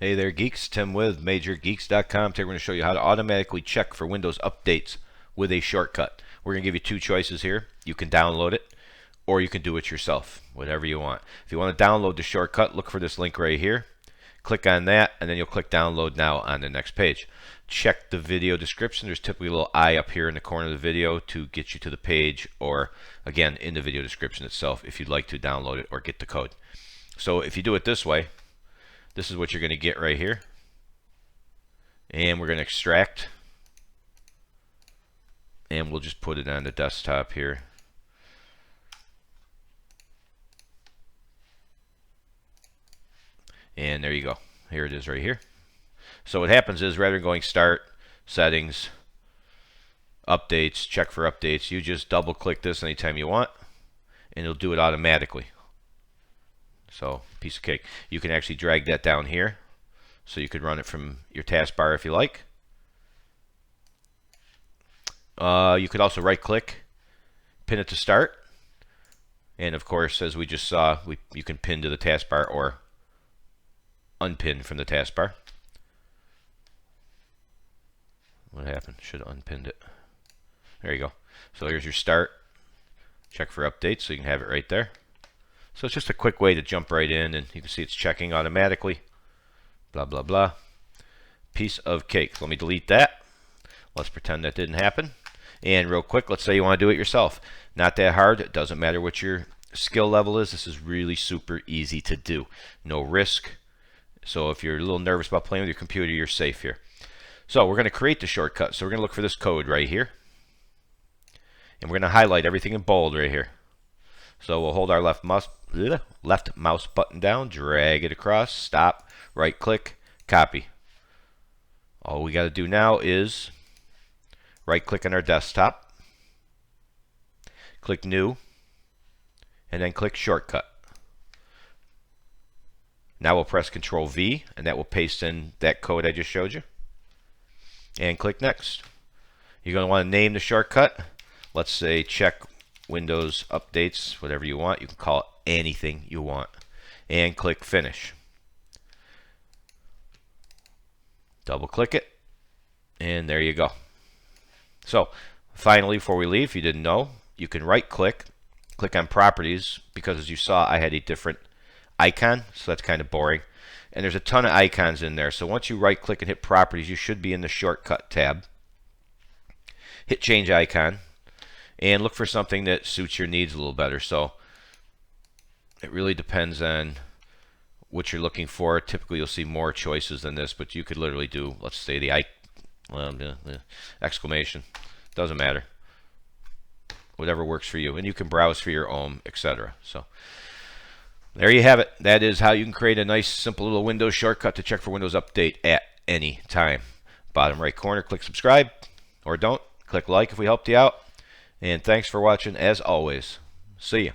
Hey there, geeks. Tim with MajorGeeks.com. Today we're going to show you how to automatically check for Windows updates with a shortcut. We're going to give you two choices here. You can download it, or you can do it yourself, whatever you want. If you want to download the shortcut, look for this link right here. Click on that, and then you'll click Download Now on the next page. Check the video description. There's typically a little eye up here in the corner of the video to get you to the page, or again, in the video description itself if you'd like to download it or get the code. So if you do it this way, this is what you're going to get right here. And we're going to extract. And we'll just put it on the desktop here. And there you go. Here it is right here. So what happens is, rather than going Start, Settings, Updates, check for updates, you just double click this anytime you want, and it'll do it automatically. So, piece of cake. You can actually drag that down here, so you could run it from your taskbar if you like. You could also right click, pin it to start, and of course, as we just saw, you can pin to the taskbar or unpin from the taskbar. What happened? Should have unpinned it. There you go. So here's your start. Check for updates, so you can have it right there. So it's just a quick way to jump right in, and you can see it's checking automatically. Blah, blah, blah. Piece of cake. Let me delete that. Let's pretend that didn't happen. And real quick, let's say you want to do it yourself. Not that hard. It doesn't matter what your skill level is. This is really super easy to do. No risk. So if you're a little nervous about playing with your computer, you're safe here. So we're going to create the shortcut. So we're going to look for this code right here. And we're going to highlight everything in bold right here. So we'll hold our left mouse button down, drag it across, stop, right click, copy. All we got to do now is right click on our desktop, click New, and then click Shortcut. Now we'll press Control V, and that will paste in that code I just showed you. And click Next. You're going to want to name the shortcut. Let's say check Windows updates, whatever you want. You can call it anything you want. And click Finish. Double click it. And there you go. So finally, before we leave, if you didn't know, you can right click, click on Properties, because as you saw, I had a different icon, so that's kind of boring. And there's a ton of icons in there. So once you right click and hit Properties, you should be in the Shortcut tab. Hit Change Icon. And look for something that suits your needs a little better. So it really depends on what you're looking for. Typically, you'll see more choices than this, but you could literally do, let's say, the exclamation. Doesn't matter. Whatever works for you. And you can browse for your own, etc. So there you have it. That is how you can create a nice, simple little Windows shortcut to check for Windows Update at any time. Bottom right corner, click subscribe, or don't. Click like if we helped you out. And thanks for watching, as always. See ya.